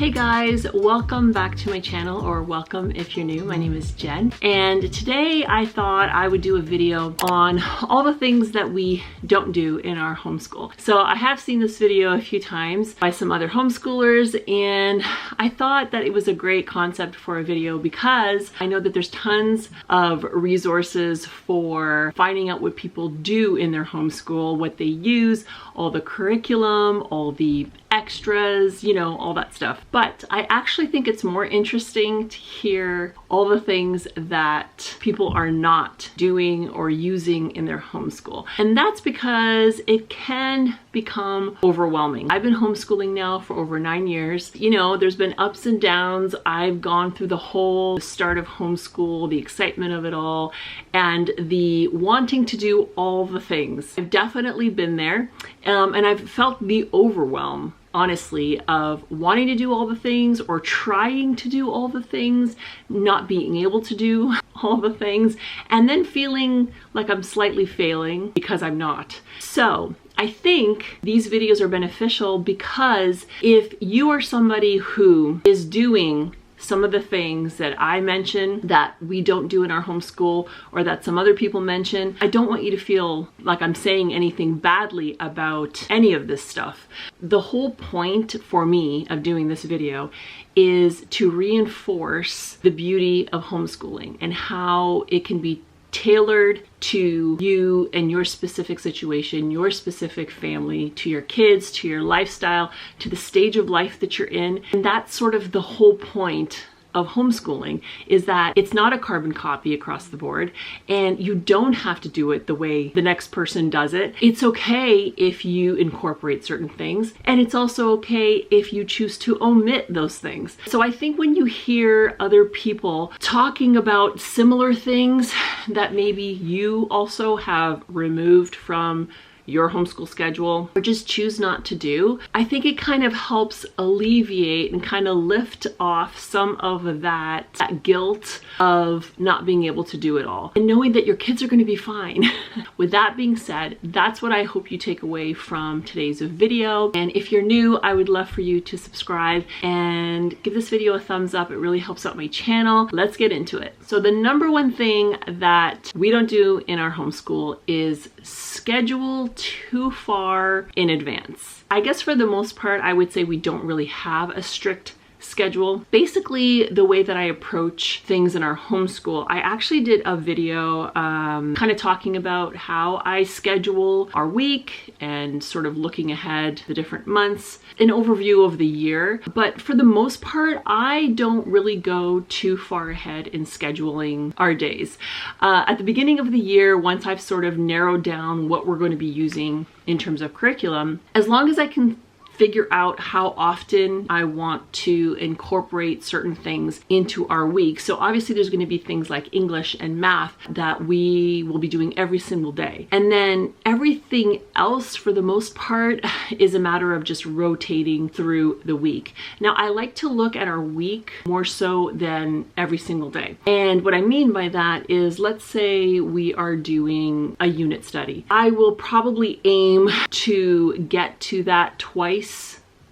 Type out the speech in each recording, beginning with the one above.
Hey guys, welcome back to my channel, or welcome if you're new. My name is Jen, and today I thought I would do a video on all the things that we don't do in our homeschool. So I have seen this video a few times by some other homeschoolers, and I thought that it was a great concept for a video because I know that there's tons of resources for finding out what people do in their homeschool, what they use, all the curriculum, all the extras, you know, all that stuff. But I actually think it's more interesting to hear all the things that people are not doing or using in their homeschool. And that's because it can become overwhelming. I've been homeschooling now for over 9 years. You know, there's been ups and downs. I've gone through the whole start of homeschool, the excitement of it all, and the wanting to do all the things. I've definitely been there, and I've felt the overwhelm, honestly, of wanting to do all the things or trying to do all the things, not being able to do all the things, and then feeling like I'm slightly failing because I'm not. So I think these videos are beneficial because if you are somebody who is doing some of the things that I mention that we don't do in our homeschool, or that some other people mention, I don't want you to feel like I'm saying anything badly about any of this stuff. The whole point for me of doing this video is to reinforce the beauty of homeschooling and how it can be tailored to you and your specific situation, your specific family, to your kids, to your lifestyle, to the stage of life that you're in. And that's sort of the whole point of homeschooling, is that it's not a carbon copy across the board, and you don't have to do it the way the next person does it. It's okay if you incorporate certain things, and it's also okay if you choose to omit those things. So I think when you hear other people talking about similar things that maybe you also have removed from your homeschool schedule or just choose not to do, I think it kind of helps alleviate and kind of lift off some of that guilt of not being able to do it all, and knowing that your kids are going to be fine. With that being said, that's what I hope you take away from today's video. And if you're new, I would love for you to subscribe and give this video a thumbs up. It really helps out my channel. Let's get into it. So the number one thing that we don't do in our homeschool is schedule too far in advance. I guess for the most part, I would say we don't really have a strict schedule. Basically, the way that I approach things in our homeschool, I actually did a video kind of talking about how I schedule our week and sort of looking ahead the different months, an overview of the year. But for the most part, I don't really go too far ahead in scheduling our days. At the beginning of the year, once I've sort of narrowed down what we're going to be using in terms of curriculum, as long as I can figure out how often I want to incorporate certain things into our week. So obviously there's going to be things like English and math that we will be doing every single day. And then everything else, for the most part, is a matter of just rotating through the week. Now, I like to look at our week more so than every single day. And what I mean by that is, let's say we are doing a unit study. I will probably aim to get to that twice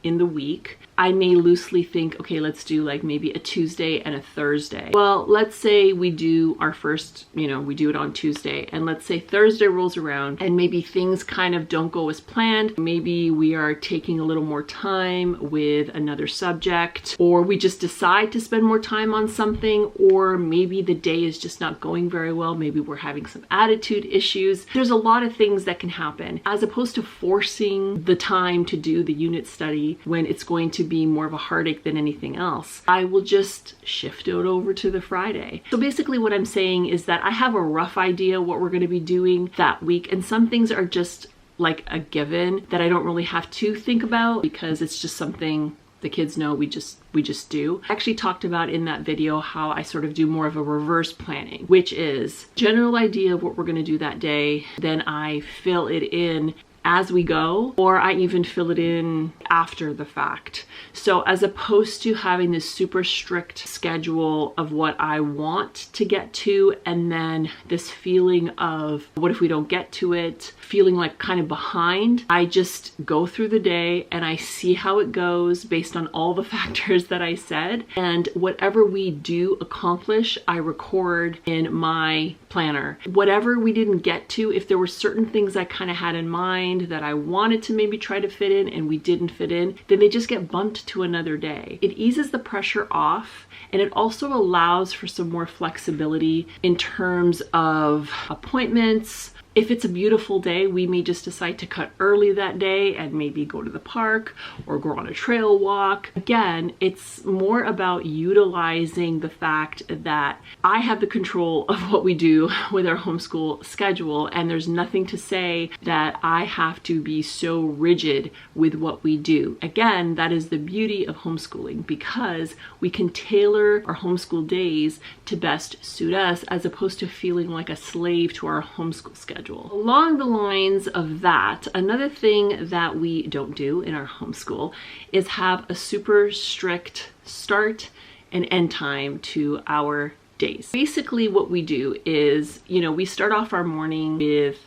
in the week. I may loosely think, okay, let's do like maybe a Tuesday and a Thursday. Well, let's say we do our first, we do it on Tuesday, and let's say Thursday rolls around and maybe things kind of don't go as planned. Maybe we are taking a little more time with another subject, or we just decide to spend more time on something, or maybe the day is just not going very well. Maybe we're having some attitude issues. There's a lot of things that can happen, as opposed to forcing the time to do the unit study when it's going to be more of a heartache than anything else. I will just shift it over to the Friday. So basically what I'm saying is that I have a rough idea what we're going to be doing that week, and some things are just like a given that I don't really have to think about because it's just something the kids know we just do. I actually talked about in that video how I sort of do more of a reverse planning, which is general idea of what we're going to do that day, then I fill it in as we go, or I even fill it in after the fact. So as opposed to having this super strict schedule of what I want to get to, and then this feeling of what if we don't get to it, feeling like kind of behind, I just go through the day and I see how it goes based on all the factors that I said. And whatever we do accomplish, I record in my planner. Whatever we didn't get to, if there were certain things I kind of had in mind that I wanted to maybe try to fit in and we didn't fit in, then they just get bumped to another day. It eases the pressure off, and it also allows for some more flexibility in terms of appointments. If it's a beautiful day, we may just decide to cut early that day and maybe go to the park or go on a trail walk. Again, it's more about utilizing the fact that I have the control of what we do with our homeschool schedule, and there's nothing to say that I have to be so rigid with what we do. Again, that is the beauty of homeschooling, because we can tailor our homeschool days to best suit us, as opposed to feeling like a slave to our homeschool schedule. Along the lines of that, another thing that we don't do in our homeschool is have a super strict start and end time to our days. Basically what we do is, we start off our morning with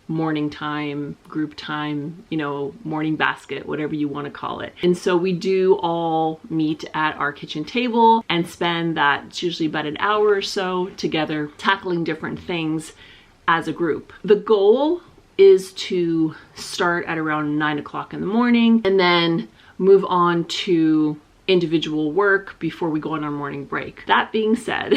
morning time, group time, morning basket, whatever you want to call it. And so we do all meet at our kitchen table and spend that, it's usually about an hour or so together, tackling different things as a group. The goal is to start at around 9 o'clock in the morning and then move on to individual work before we go on our morning break. That being said,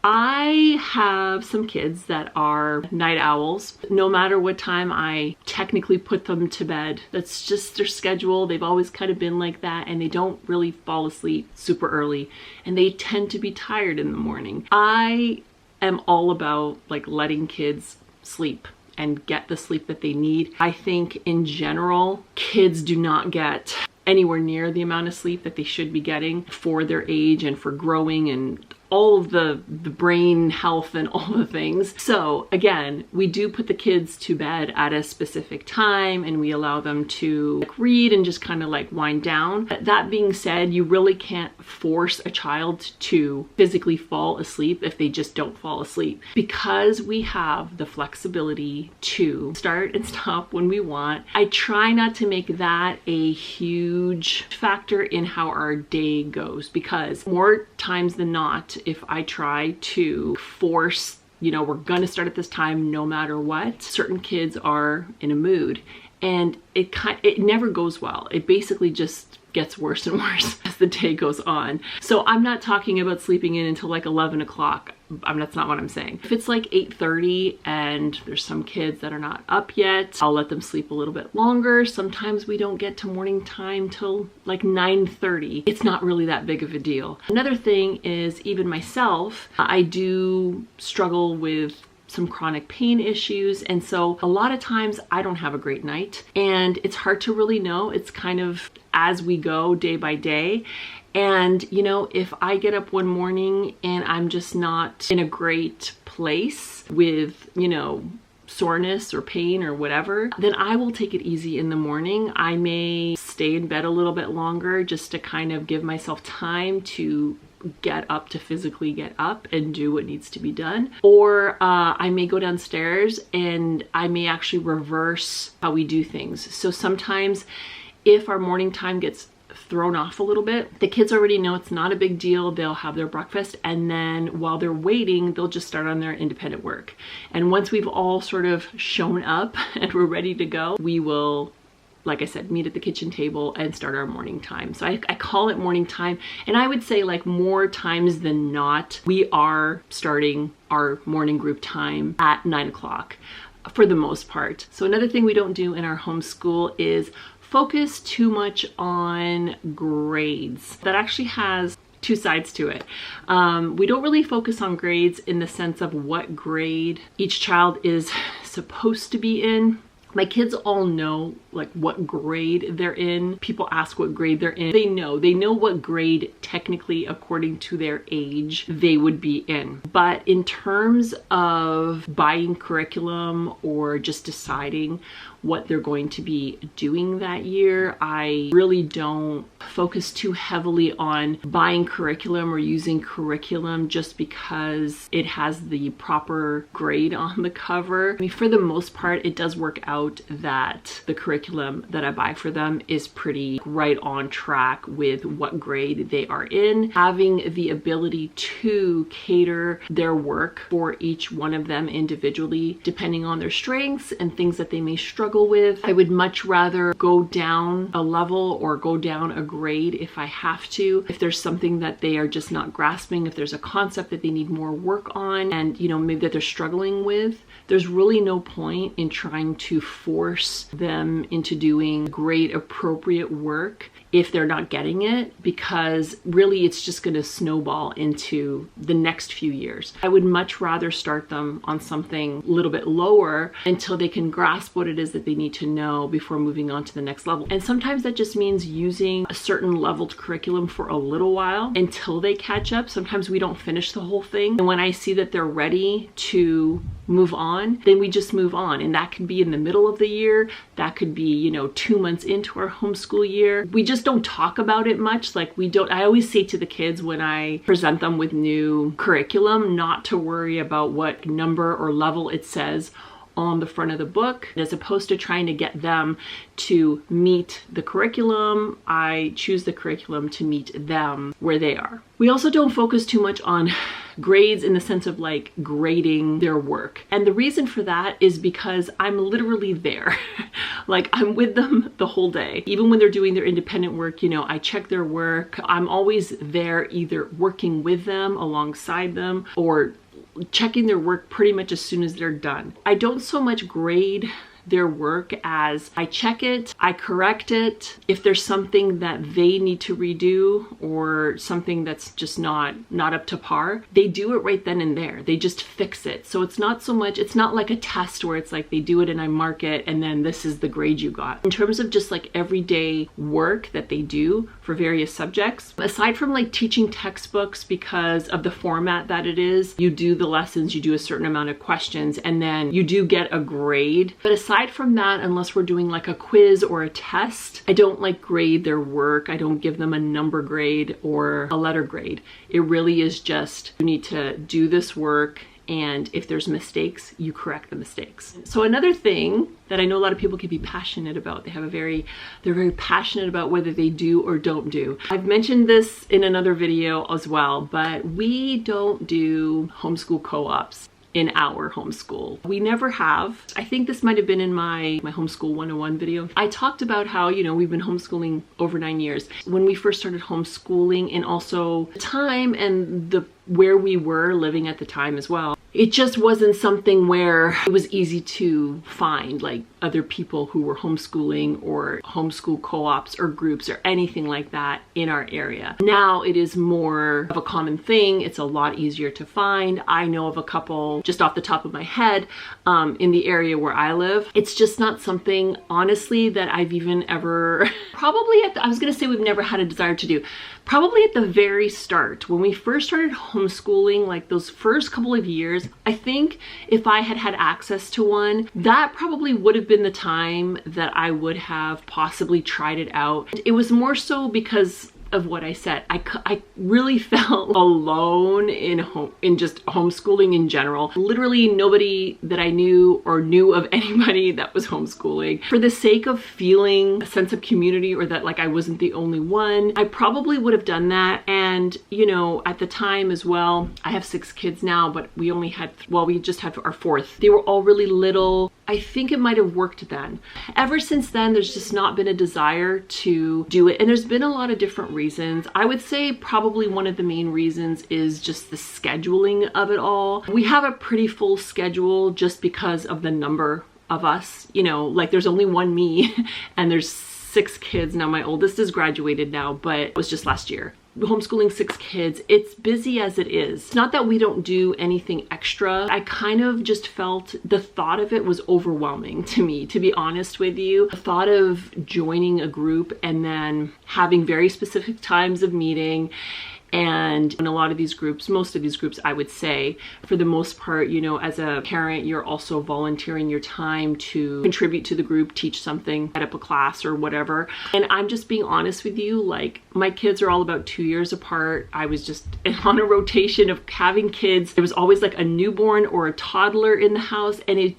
I have some kids that are night owls. No matter what time I technically put them to bed, that's just their schedule. They've always kind of been like that, and they don't really fall asleep super early, and they tend to be tired in the morning. I am all about letting kids sleep and get the sleep that they need. I think in general, kids do not get anywhere near the amount of sleep that they should be getting for their age and for growing and all of the brain health and all the things. So again, we do put the kids to bed at a specific time, and we allow them to read and just kind of wind down. That being said, you really can't force a child to physically fall asleep if they just don't fall asleep, because we have the flexibility to start and stop when we want. I try not to make that a huge factor in how our day goes, because more times than not, if I try to force, we're gonna start at this time no matter what, certain kids are in a mood, and it never goes well. It basically just gets worse and worse as the day goes on. So I'm not talking about sleeping in until 11 o'clock. That's not what I'm saying. If it's 8:30 and there's some kids that are not up yet, I'll let them sleep a little bit longer. Sometimes we don't get to morning time till 9:30. It's not really that big of a deal. Another thing is, even myself, I do struggle with some chronic pain issues, and so a lot of times I don't have a great night, and it's hard to really know. It's kind of as we go, day by day. And if I get up one morning and I'm just not in a great place with soreness or pain or whatever, then I will take it easy in the morning. I may stay in bed a little bit longer just to kind of give myself time to get up, to physically get up and do what needs to be done. Or I may go downstairs and I may actually reverse how we do things. So sometimes if our morning time gets thrown off a little bit, the kids already know it's not a big deal. They'll have their breakfast, and then while they're waiting, they'll just start on their independent work. And once we've all sort of shown up and we're ready to go, we will, like I said, meet at the kitchen table and start our morning time. So I call it morning time, and I would say more times than not, we are starting our morning group time at 9 o'clock for the most part. So another thing we don't do in our homeschool is focus too much on grades. That actually has two sides to it. We don't really focus on grades in the sense of what grade each child is supposed to be in. My kids all know like what grade they're in. People ask what grade they're in. They know what grade technically according to their age they would be in. But in terms of buying curriculum or just deciding what they're going to be doing that year, I really don't focus too heavily on buying curriculum or using curriculum just because it has the proper grade on the cover. I mean, for the most part, it does work out that the curriculum that I buy for them is pretty right on track with what grade they are in. Having the ability to cater their work for each one of them individually, depending on their strengths and things that they may struggle with. I would much rather go down a level or go down a grade if I have to. If there's something that they are just not grasping, if there's a concept that they need more work on and, you know, maybe that they're struggling with, there's really no point in trying to force them into doing grade appropriate work if they're not getting it, because really it's just going to snowball into the next few years. I would much rather start them on something a little bit lower until they can grasp what it is that they need to know before moving on to the next level. And sometimes that just means using a certain leveled curriculum for a little while until they catch up. Sometimes we don't finish the whole thing. And when I see that they're ready to move on, then we just move on. And that could be in the middle of the year. That could be, you know, 2 months into our homeschool year. We just don't talk about it much. Like I always say to the kids when I present them with new curriculum, not to worry about what number or level it says on the front of the book. As opposed to trying to get them to meet the curriculum, I choose the curriculum to meet them where they are. We also don't focus too much on grades in the sense of like grading their work. And the reason for that is because I'm literally there. Like I'm with them the whole day. Even when they're doing their independent work, you know, I check their work. I'm always there either working with them, alongside them, or checking their work pretty much as soon as they're done. I don't so much grade their work as I check it, I correct it. If there's something that they need to redo or something that's just not up to par, they do it right then and there. They just fix it. So it's not so much, it's not like a test where it's like they do it and I mark it and then this is the grade you got. In terms of just like everyday work that they do for various subjects, aside from like teaching textbooks because of the format that it is, you do the lessons, you do a certain amount of questions, and then you do get a grade. But aside from that, unless we're doing like a quiz or a test, I don't like grade their work. I don't give them a number grade or a letter grade. It really is just, you need to do this work, and if there's mistakes, you correct the mistakes. So another thing that I know a lot of people can be passionate about, they're very passionate about whether they do or don't do. I've mentioned this in another video as well, but we don't do homeschool co-ops in our homeschool. We never have. I think this might have been in my homeschool 101 video. I talked about how, you know, we've been homeschooling over 9 years. When we first started homeschooling, and also the time and where we were living at the time as well, it just wasn't something where it was easy to find like other people who were homeschooling or homeschool co-ops or groups or anything like that in our area. Now it is more of a common thing. It's a lot easier to find. I know of a couple just off the top of my head in the area where I live. It's just not something, honestly, that I've even ever, I was gonna say we've never had a desire to do. Probably at the very start, when we first started homeschooling, like those first couple of years, I think if I had had access to one, that probably would have been the time that I would have possibly tried it out. It was more so because of what I said. I really felt alone in just homeschooling in general. Literally nobody that I knew or knew of anybody that was homeschooling. For the sake of feeling a sense of community, or that like I wasn't the only one, I probably would have done that. And you know, at the time as well, I have 6 kids now, but we just had our 4th. They were all really little. I think it might have worked then. Ever since then, there's just not been a desire to do it. And there's been a lot of different reasons. I would say probably one of the main reasons is just the scheduling of it all. We have a pretty full schedule just because of the number of us. You know, like there's only one me and there's 6 kids. Now my oldest is graduated now, but it was just last year. homeschooling 6 kids, it's busy as it is. It's not that we don't do anything extra. I kind of just felt the thought of it was overwhelming to me, to be honest with you. The thought of joining a group and then having very specific times of meeting. And in a lot of these groups, most of these groups, I would say, for the most part, you know, as a parent, you're also volunteering your time to contribute to the group, teach something, head up a class or whatever. And I'm just being honest with you, like, my kids are all about 2 years apart. I was just on a rotation of having kids. There was always like a newborn or a toddler in the house, and it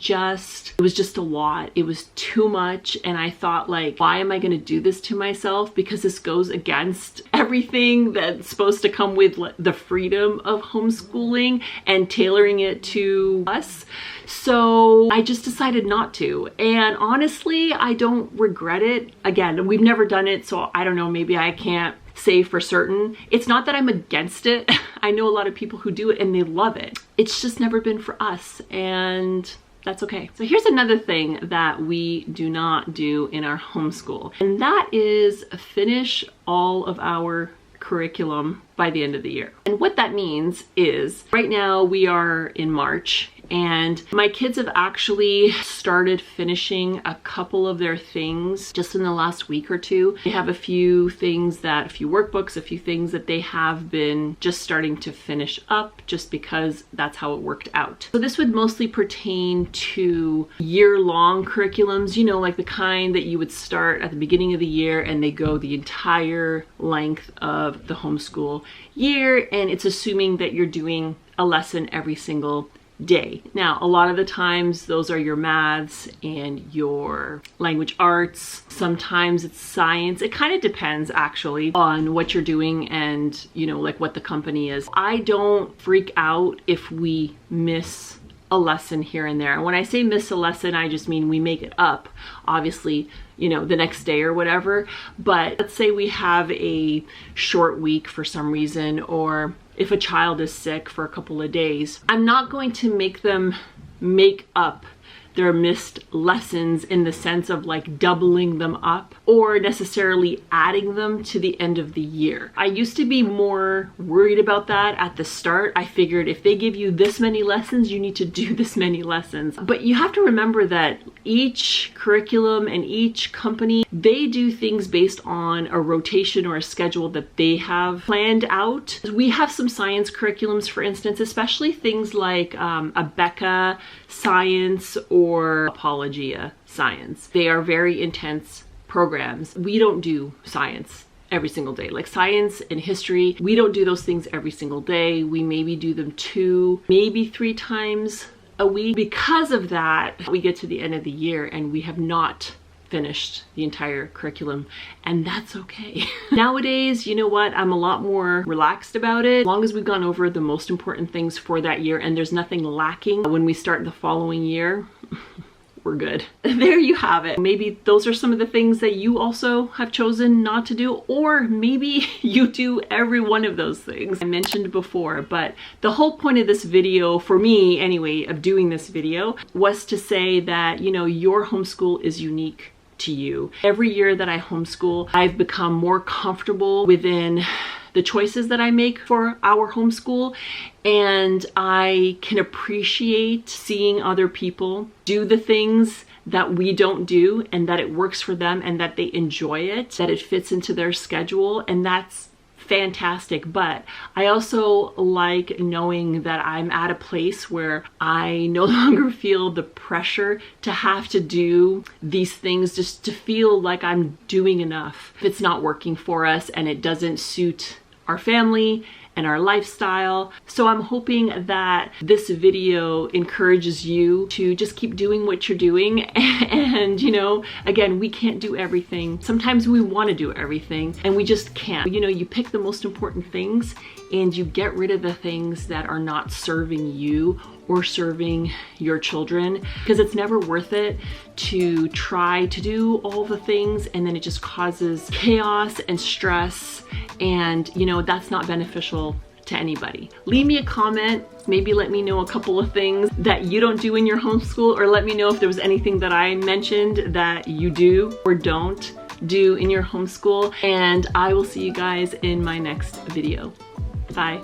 was just a lot. It was too much. And I thought, like, why am I going to do this to myself? Because this goes against everything that's supposed to come with the freedom of homeschooling and tailoring it to us. So I just decided not to. And honestly, I don't regret it. Again, we've never done it, so I don't know, maybe I can't say for certain. It's not that I'm against it. I know a lot of people who do it and they love it. It's just never been for us, and that's okay. So here's another thing that we do not do in our homeschool, and that is finish all of our curriculum by the end of the year. And what that means is right now we are in March, and my kids have actually started finishing a couple of their things just in the last week or two. They have a few workbooks, a few things that they have been just starting to finish up just because that's how it worked out. So this would mostly pertain to year-long curriculums, you know, like the kind that you would start at the beginning of the year and they go the entire length of the homeschool year, and it's assuming that you're doing a lesson every single day. Now, a lot of the times those are your maths and your language arts. Sometimes it's science. It kind of depends actually on what you're doing and, you know, like what the company is. I don't freak out if we miss a lesson here and there. And when I say miss a lesson, I just mean we make it up, obviously, you know, the next day or whatever. But let's say we have a short week for some reason, or if a child is sick for a couple of days, I'm not going to make them make up their missed lessons in the sense of like doubling them up or necessarily adding them to the end of the year. I used to be more worried about that at the start. I figured if they give you this many lessons, you need to do this many lessons. But you have to remember that each curriculum and each company, they do things based on a rotation or a schedule that they have planned out. We have some science curriculums, for instance, especially things like a Becca science or Apologia science. They are very intense programs. We don't do science every single day. Like science and history, we don't do those things every single day. We maybe do them 2, maybe 3 times a week. Because of that, we get to the end of the year and we have not finished the entire curriculum, and that's okay. Nowadays, you know what? I'm a lot more relaxed about it. As long as we've gone over the most important things for that year and there's nothing lacking when we start the following year, we're good. There you have it. Maybe those are some of the things that you also have chosen not to do, or maybe you do every one of those things I mentioned before. But the whole point of this video, for me anyway, of doing this video, was to say that, you know, your homeschool is unique to you. Every year that I homeschool, I've become more comfortable within the choices that I make for our homeschool, and I can appreciate seeing other people do the things that we don't do and that it works for them and that they enjoy it, that it fits into their schedule, and that's fantastic. But I also like knowing that I'm at a place where I no longer feel the pressure to have to do these things just to feel like I'm doing enough. If it's not working for us and it doesn't suit our family and our lifestyle. So I'm hoping that this video encourages you to just keep doing what you're doing. And, you know, again, we can't do everything. Sometimes we want to do everything and we just can't. You know, you pick the most important things and you get rid of the things that are not serving you or serving your children, because it's never worth it to try to do all the things and then it just causes chaos and stress, and you know, that's not beneficial to anybody. Leave me a comment, maybe let me know a couple of things that you don't do in your homeschool, or let me know if there was anything that I mentioned that you do or don't do in your homeschool, and I will see you guys in my next video. Bye.